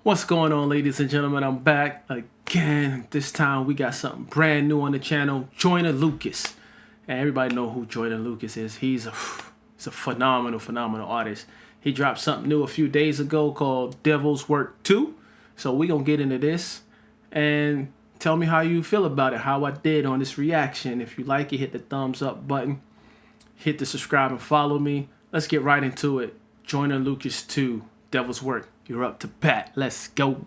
What's going on, ladies and gentlemen? I'm back again. This time we got something brand new on the channel, Joyner Lucas. And everybody know who Joyner Lucas is. He's a phenomenal artist. He dropped something new a few days ago called Devil's Work 2. So we gonna get into this and tell me how you feel about it, how I did on this reaction. If you like it, hit the thumbs up button, hit the subscribe and follow me. Let's get right into it. Joyner Lucas 2, Devil's Work. You're up to bat. Let's go.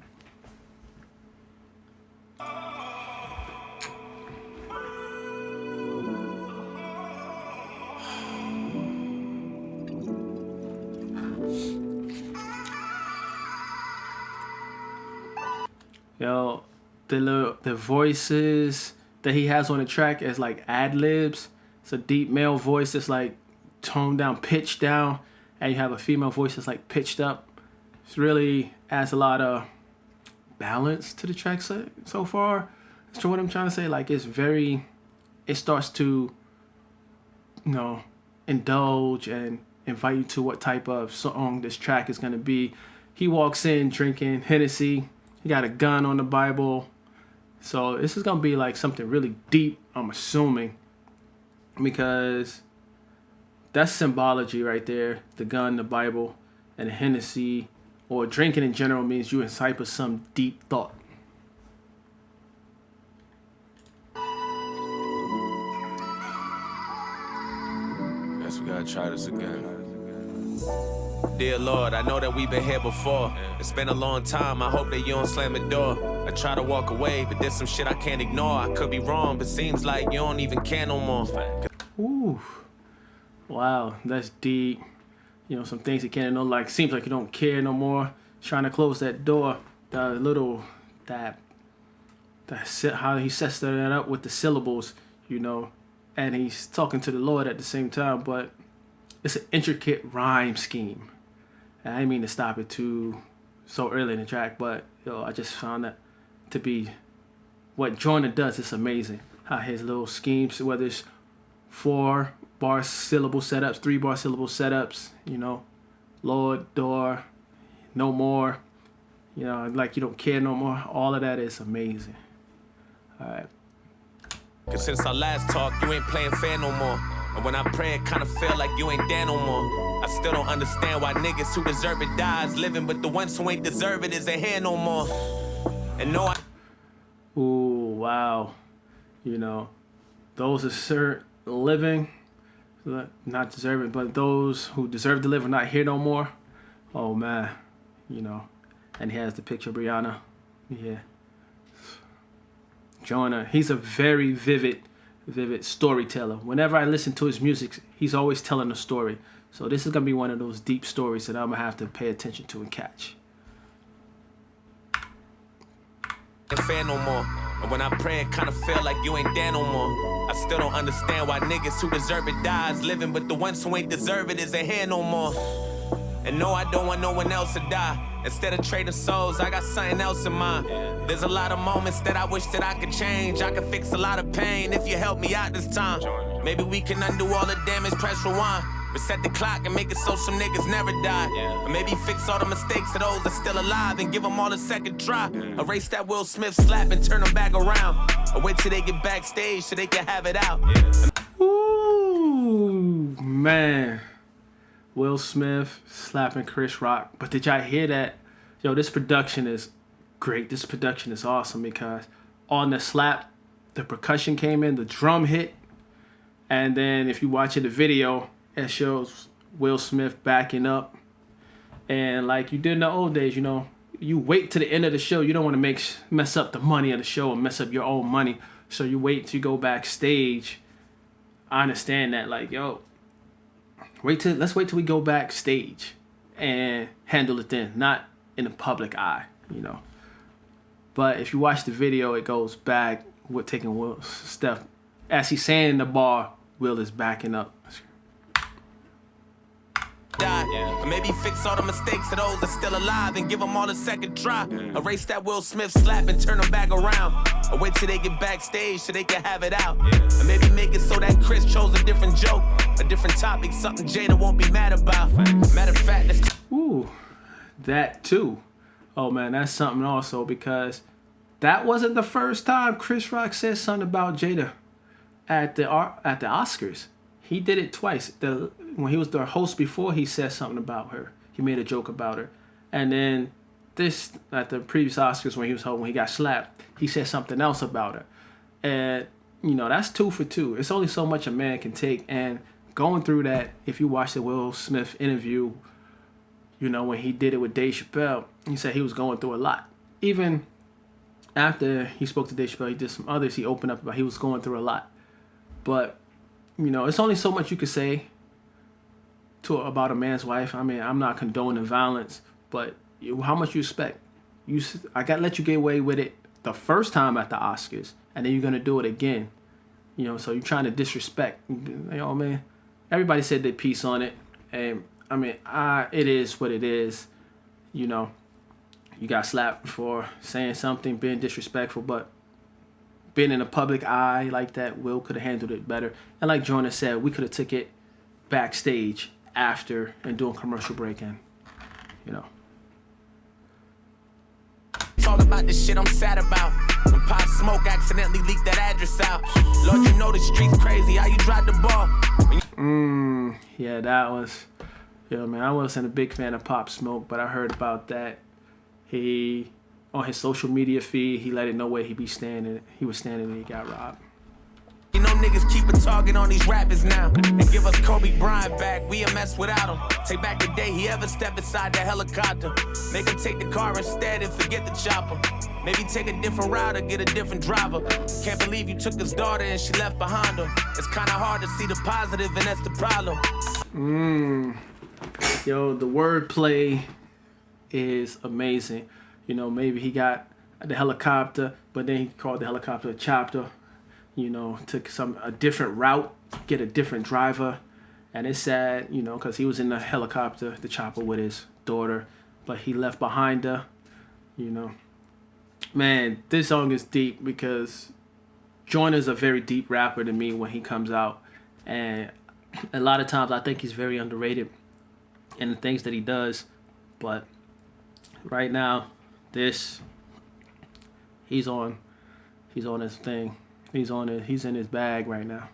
Yo, the voices that he has on the track is like ad libs. It's a deep male voice that's like toned down, pitched down, and you have a female voice that's like pitched up. It really adds a lot of balance to the track so far. So what I'm trying to say, like, it starts to, indulge and invite you to what type of song this track is going to be. He walks in drinking Hennessy. He got a gun on the Bible. So this is going to be like something really deep, I'm assuming, because that's symbology right there. The gun, the Bible, and the Hennessy, or drinking in general, means you incite with some deep thought. Guess we gotta try this again. Dear Lord, I know that we've been here before. It's been a long time, I hope that you don't slam the door. I try to walk away, but there's some shit I can't ignore. I could be wrong, but seems like you don't even care no more. Ooh, wow, that's deep. Some things you can't know, like, seems like you don't care no more. Trying to close that door. How he sets that up with the syllables, and he's talking to the Lord at the same time, but it's an intricate rhyme scheme. And I didn't mean to stop it so early in the track, but I just found that to be what Joyner does. It's amazing how his little schemes, whether it's 4-bar syllable setups, 3-bar syllable setups, Lord, door, no more, like you don't care no more. All of that is amazing. All right. Cause since our last talk, you ain't playing fair no more. And when I pray, it kinda feel like you ain't there no more. I still don't understand why niggas who deserve it dies living, but the ones who ain't deserve it isn't here no more. And no, Ooh, wow. Those are living, not deserving, but those who deserve to live are not here no more. Oh man, and he has the picture of Brianna. Yeah. Joyner, he's a very vivid storyteller. Whenever I listen to his music, he's always telling a story. So this is gonna be one of those deep stories that I'm gonna have to pay attention to and catch. fair no more. And when I pray, it kinda feel like you ain't there no more. I still don't understand why niggas who deserve it dies living, but the ones who ain't deserve it isn't here no more. And no, I don't want no one else to die. Instead of trading souls, I got something else in mind. There's a lot of moments that I wish that I could change. I could fix a lot of pain if you help me out this time. Maybe we can undo all the damage, press rewind. Reset the clock and make it so some niggas never die. Or maybe fix all the mistakes of those that's still alive and give them all a second try. Erase that Will Smith slap and turn them back around. Or wait till they get backstage so they can have it out. Ooh, man. Will Smith slapping Chris Rock. But did y'all hear that? Yo, this production is great. This production is awesome because on the slap, the percussion came in, the drum hit, and then if you watch the video, it shows Will Smith backing up. And like you did in the old days, you wait to the end of the show. You don't want to mess up the money of the show and mess up your own money. So you wait till you go backstage. I understand that, like, yo, let's wait till we go backstage and handle it then, not in the public eye, But if you watch the video, it goes back with taking Will's step. As he's saying in the bar, Will is backing up. Or maybe fix all the mistakes of those that's still alive and give them all a second try. Erase that Will Smith slap and turn them back around. Or wait till they get backstage so they can have it out. Or maybe make it so that Chris chose a different joke, a different topic, something Jada won't be mad about. Matter of fact, Ooh, that too. Oh man, that's something also because that wasn't the first time Chris Rock said something about Jada at the Oscars. He did it twice. When he was the host before, he said something about her. He made a joke about her, and then this at the previous Oscars when he got slapped, he said something else about her, and that's 2 for 2. It's only so much a man can take, and going through that, if you watch the Will Smith interview, when he did it with Dave Chappelle, he said he was going through a lot. Even after he spoke to Dave Chappelle, he did some others. He opened up about he was going through a lot, but it's only so much you could say about a man's wife. I mean, I'm not condoning violence, but how much you expect? I got to let you get away with it the first time at the Oscars, and then you're gonna do it again. So you're trying to disrespect. Man, everybody said their piece on it, and I mean, it is what it is. You got slapped for saying something, being disrespectful, but being in a public eye like that, Will could have handled it better. And like Joyner said, we could have took it backstage after and doing commercial break-in. Talk about the shit I'm sad about. When Pop Smoke accidentally leaked that address out. Lord, you know the streets crazy. How you drive the ball? Yeah, that was. Man, I wasn't a big fan of Pop Smoke, but I heard about that. He, on his social media feed, he let it know where he was standing and he got robbed. Niggas keep a target on these rappers now. And give us Kobe Bryant back. We a mess without him. Take back the day he ever stepped inside that helicopter. Make him take the car instead and forget the chopper. Maybe take a different route or get a different driver. Can't believe you took his daughter and she left behind him. It's kinda hard to see the positive and that's the problem. The wordplay is amazing. Maybe he got the helicopter, but then he called the helicopter a chopper. Took a different route, get a different driver. And it's sad, because he was in the helicopter, the chopper with his daughter, but he left behind her, Man, this song is deep because Joyner's a very deep rapper to me when he comes out. And a lot of times I think he's very underrated in the things that he does. But right now, he's on his thing. He's in his bag right now.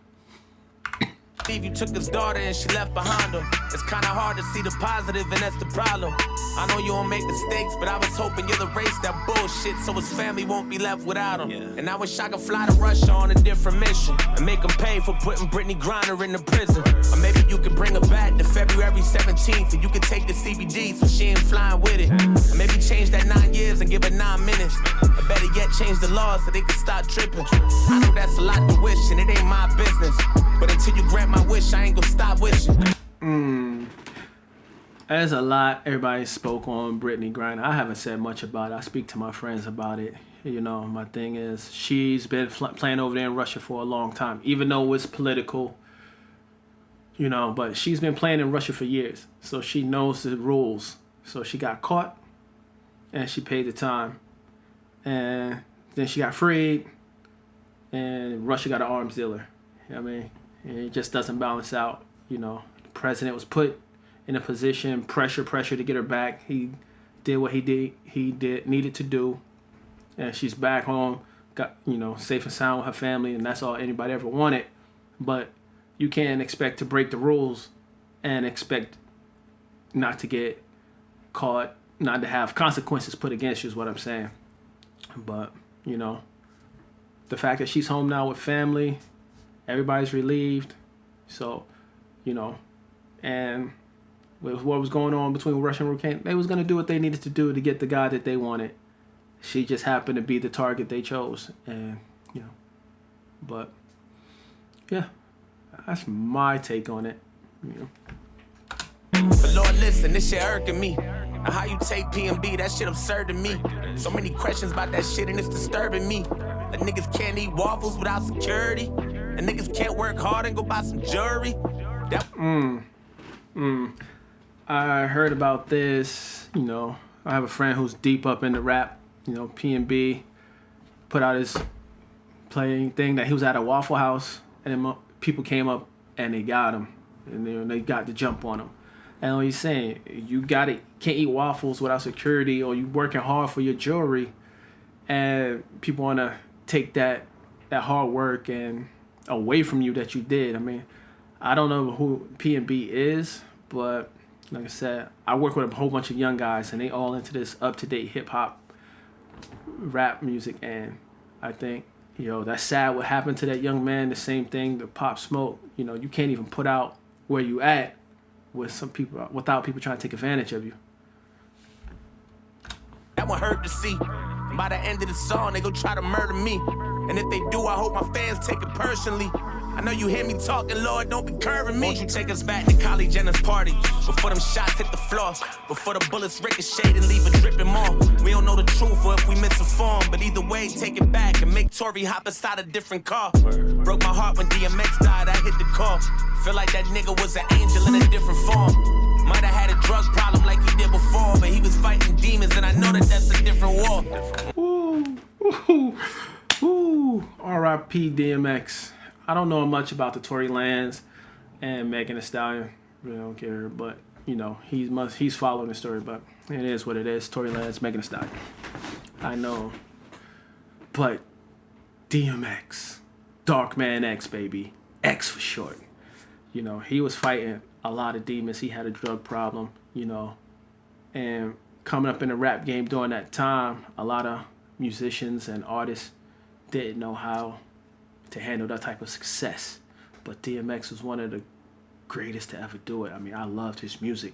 You took his daughter and she left behind him. It's kinda hard to see the positive and that's the problem. I know you don't make mistakes, but I was hoping you'll erase that bullshit so his family won't be left without him. Yeah. And I wish I could fly to Russia on a different mission and make him pay for putting Brittany Griner in the prison. Or maybe you could bring her back to February 17th and you could take the CBD so she ain't flying with it. Or maybe change that 9 years and give her 9 minutes. Or better yet, change the laws so they can stop tripping. I know that's a lot to wish and it ain't my business. But until you grant my wish, I ain't gonna stop wishing. There's a lot everybody spoke on Brittany Griner. I haven't said much about it. I speak to my friends about it. My thing is she's been playing over there in Russia for a long time, even though it's political. But she's been playing in Russia for years, so she knows the rules. So she got caught, and she paid the time, and then she got freed, and Russia got an arms dealer. It just doesn't balance out. The president was put in a position, pressure to get her back. He did what he needed to do, and she's back home, got safe and sound with her family, and that's all anybody ever wanted. But you can't expect to break the rules and expect not to get caught, not to have consequences put against you is what I'm saying. But the fact that she's home now with family. Everybody's relieved. So, and with what was going on between Russia and Ukraine, they was going to do what they needed to do to get the guy that they wanted. She just happened to be the target they chose. And, but, yeah, that's my take on it. But Lord, listen, this shit irking me. Now how you take P&B, that shit absurd to me. So many questions about that shit and it's disturbing me. That niggas can't eat waffles without security. And niggas can't work hard and go buy some jewelry. I heard about this. I have a friend who's deep up in the rap. P&B put out his playing thing that he was at a Waffle House, and then people came up and they got him, and they got the jump on him. And what he's saying, can't eat waffles without security, or you working hard for your jewelry, and people want to take that hard work and away from you that you did. I mean, I don't know who P&B is, but like I said, I work with a whole bunch of young guys, and they all into this up-to-date hip-hop rap music, and I think, that's sad what happened to that young man. The same thing, the Pop Smoke. You can't even put out where you at with some people without people trying to take advantage of you. That one hurt to see. And by the end of the song, they gon' try to murder me. And if they do, I hope my fans take it personally. I know you hear me talking, Lord, don't be curving me. Won't you take us back to Kylie Jenner's party? Before them shots hit the floor, before the bullets ricochet and leave a dripping more. We don't know the truth or if we misinformed, but either way, take it back and make Tory hop inside a different car. Broke my heart when DMX died, I hit the call. Feel like that nigga was an angel in a different form. Might have had a drug problem like he did before, but he was fighting demons, and I know that that's a different war. Ooh, R.I.P. DMX. I don't know much about the Tory Lanez and Megan Thee Stallion. Really don't care, but he's following the story. But it is what it is. Tory Lanez, Megan Thee Stallion. I know, but DMX, Dark Man X, baby, X for short. He was fighting a lot of demons. He had a drug problem, and coming up in the rap game during that time, a lot of musicians and artists didn't know how to handle that type of success. But DMX was one of the greatest to ever do it. I mean, I loved his music.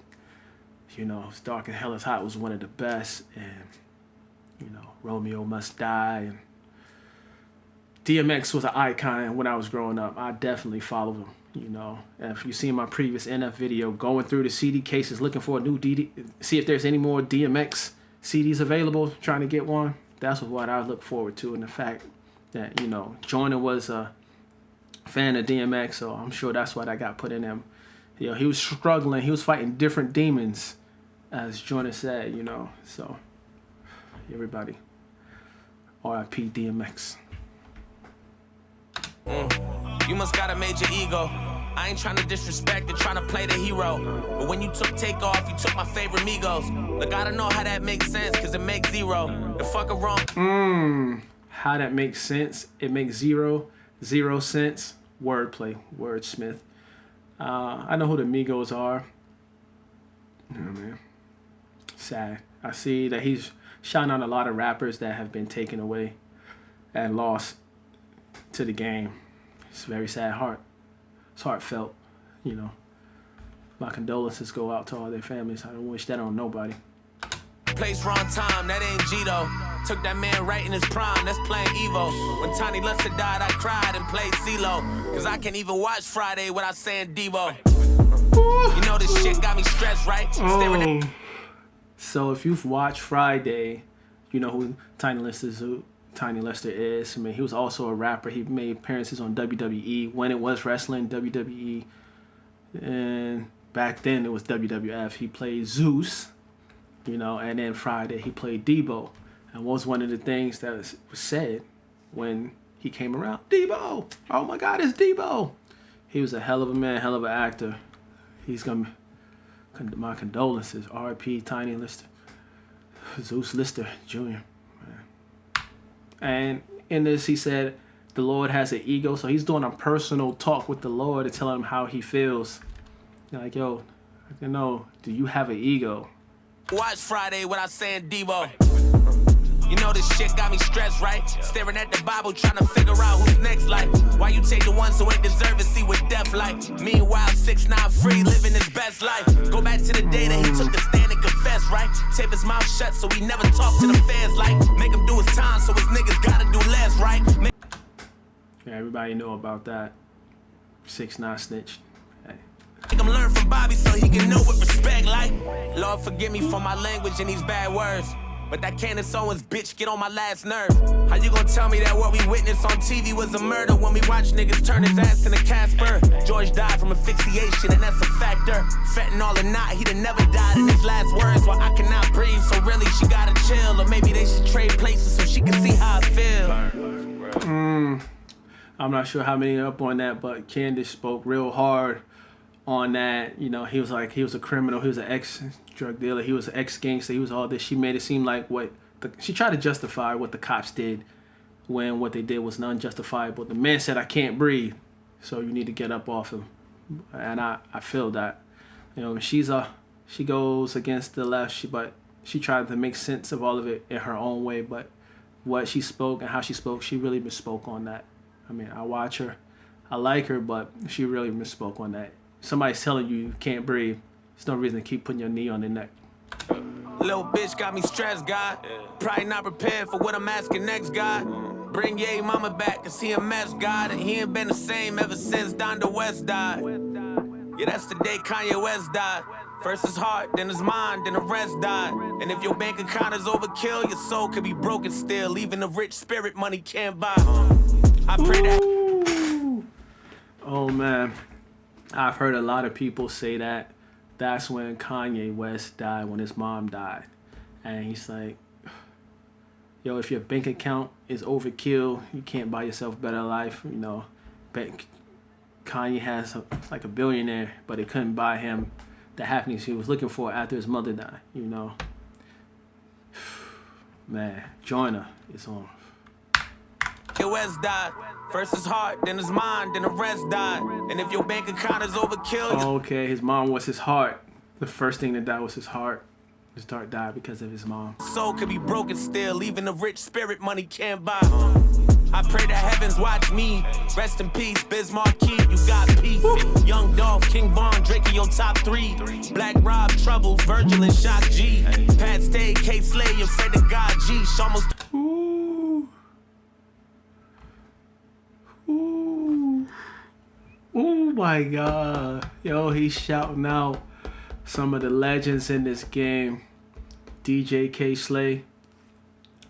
Dark and Hell is Hot was one of the best, and Romeo Must Die. And DMX was an icon when I was growing up. I definitely followed him. And if you see my previous NF video, going through the CD cases looking for a new see if there's any more DMX CDs available, trying to get one. That's what I look forward to, and the fact that Joyner was a fan of DMX, so I'm sure that's why that got put in him. He was struggling. He was fighting different demons, as Joyner said. So everybody, R.I.P. DMX. You must got a major ego. I ain't trying to disrespect or trying to play the hero. But when you took Takeoff, you took my favorite Migos. Look, I don't know how that makes sense, cause it makes zero. The fuck wrong. How that makes sense? It makes zero sense. Wordplay, wordsmith. I know who the Migos are. Man. Sad. I see that he's shouting out a lot of rappers that have been taken away and lost to the game. It's very sad. It's heartfelt. My condolences go out to all their families. I don't wish that on nobody. Place wrong time, that ain't Gito. Took that man right in his prime, that's playing Evo. When Tiny Lester died, I cried and played CeeLo. Cause I can't even watch Friday without saying Devo. You know this shit got me stressed, right? So if you've watched Friday, you know who Tiny Lester is. I mean, he was also a rapper. He made appearances on WWE when it was wrestling, WWE. And back then it was WWF. He played Zeus, and then Friday he played Debo. And what was one of the things that was said when he came around? Debo! Oh my God, it's Debo! He was a hell of a man, hell of an actor. He's gonna be, my condolences. R.I.P. Tiny Lister. Zeus Lister Jr. And in this, he said the Lord has an ego. So he's doing a personal talk with the Lord to tell him how he feels. Like, yo, do you have an ego? Watch Friday without saying Devo. You know this shit got me stressed, right? Staring at the Bible, trying to figure out who's next. Like, why you take the ones who ain't deserve it, see what death like? Meanwhile, 6ix9ine free, living his best life. Go back to the day that he took the stand and confessed, right? Tape his mouth shut so he never talked to the fans. Like, make him do his time so his niggas gotta do less, right? Yeah, everybody know about that. 6ix9ine snitched. Hey. Make him learn from Bobby so he can know what respect like. Lord, forgive me for my language and these bad words. But that Candace Owens bitch get on my last nerve. How you gonna tell me that what we witnessed on TV was a murder when we watch niggas turn his ass into Casper? George died from asphyxiation and that's a factor. Fentanyl or not, he'd have never died in his last words. Well, I cannot breathe, so really she gotta chill. Or maybe they should trade places so she can see how I feel. I'm not sure how many up on that, but Candace spoke real hard on that. You know, he was like, he was a criminal, he was an ex-drug dealer, he was an ex-gangster, he was all this. She made it seem like she tried to justify what the cops did when what they did was unjustifiable. The man said, I can't breathe, so you need to get up off him. And I feel that. You know, she goes against the left, but she tried to make sense of all of it in her own way. But what she spoke and how she spoke, she really misspoke on that. I mean, I watch her, I like her, but she really misspoke on that. Somebody's telling you can't breathe. There's no reason to keep putting your knee on their neck. Little bitch got me stressed, God. Probably not prepared for what I'm asking next, God. Bring Ye mama back, cause he a mess, God. And he ain't been the same ever since Donda West died. Yeah, that's the day Kanye West died. First his heart, then his mind, then the rest died. And if your bank account is overkill, your soul could be broken still. Even the rich spirit money can't buy. I pray that. Oh man, I've heard a lot of people say that that's when Kanye West died, when his mom died. And he's like, yo, if your bank account is overkill, you can't buy yourself a better life. You know, Kanye has like a billionaire, but it couldn't buy him the happiness he was looking for after his mother died. You know, man, Joyner is on. West died. First his heart, then his mind, then the rest died. And if your bank account is overkill. Okay, his mom was his heart. The first thing that died was his heart. His heart died because of his mom. Soul could be broken still, even the rich spirit money can't buy. I pray the heavens watch me. Rest in peace, Biz Marquis, you got peace. Young Dolph, King Von, Drake in your top 3. Black Rob, Trouble, Virgil and Shock G. Pat Stay, K Slay, and Fred the God G. Almost. Ooh. Ooh. Oh my God. Yo, he's shouting out some of the legends in this game. DJ K Slay.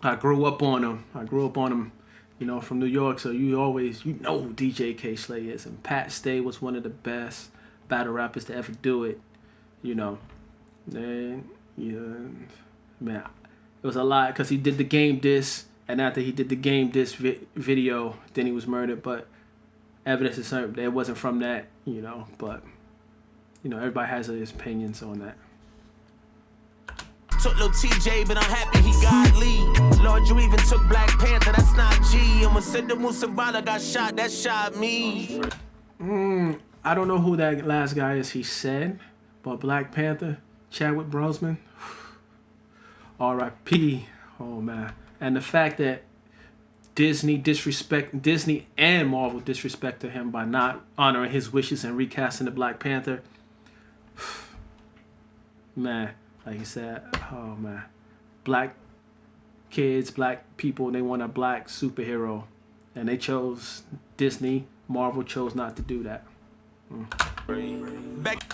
I grew up on him. You know, from New York, so you know who DJ K Slay is. And Pat Stay was one of the best battle rappers to ever do it. You know, and man, it was a lot because he did the game diss, and after he did the game diss video, then he was murdered. But evidence is certain it wasn't from that. You know, but you know everybody has his opinions on that. Took Lil TJ, but I'm happy he got Lee. Lord, you even took Black Panther, that's not G. And when Sidhu Musabala got shot, that shot me. I don't know who that last guy is he said, but Black Panther, Chadwick Boseman, R.I.P. Oh man. And the fact that Disney and Marvel disrespected him by not honoring his wishes and recasting the Black Panther. Man. Like you said, oh man, black kids, black people, they want a black superhero, and Marvel chose not to do that. Back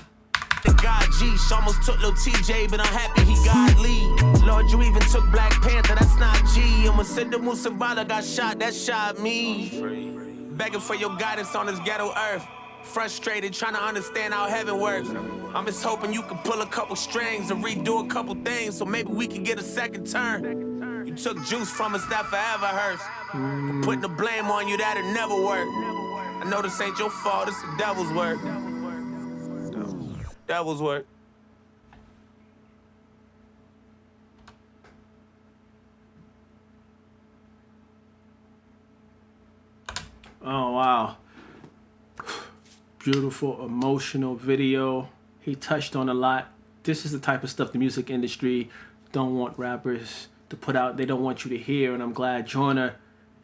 to God G, almost took Lil TJ, but I'm happy he got Lee. Lord, you even took Black Panther, that's not G. And when Sidhu Musabala got shot, that shot me. Begging for your guidance on this ghetto earth. Frustrated, trying to understand how heaven works. I'm just hoping you can pull a couple strings and redo a couple things so maybe we can get a second turn. You took juice from us that forever hurts. Putting the blame on you, that'll never work. I know this ain't your fault, it's the devil's work. Devil's work. Oh wow. Beautiful, emotional video. He touched on a lot. This is the type of stuff the music industry don't want rappers to put out. They don't want you to hear. And I'm glad Joyner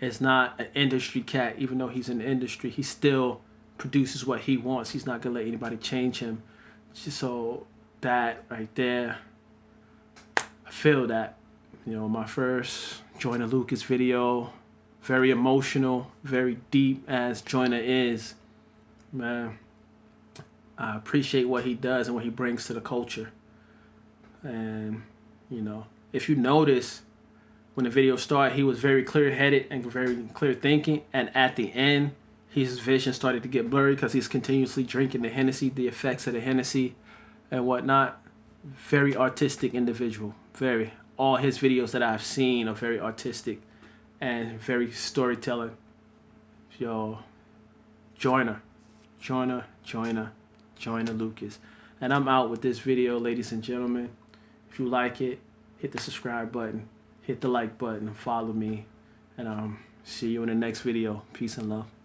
is not an industry cat. Even though he's in the industry, he still produces what he wants. He's not going to let anybody change him. So that right there, I feel that. You know, my first Joyner Lucas video, very emotional, very deep as Joyner is. Man, I appreciate what he does and what he brings to the culture. And, you know, if you notice, when the video started, he was very clear-headed and very clear thinking. And at the end, his vision started to get blurry because he's continuously drinking the Hennessy, the effects of the Hennessy and whatnot. Very artistic individual. Very. All his videos that I've seen are very artistic and very storytelling. Yo, Joyner. Joyner Lucas. And I'm out with this video, ladies and gentlemen. If you like it, hit the subscribe button, hit the like button, follow me, and see you in the next video. Peace and love.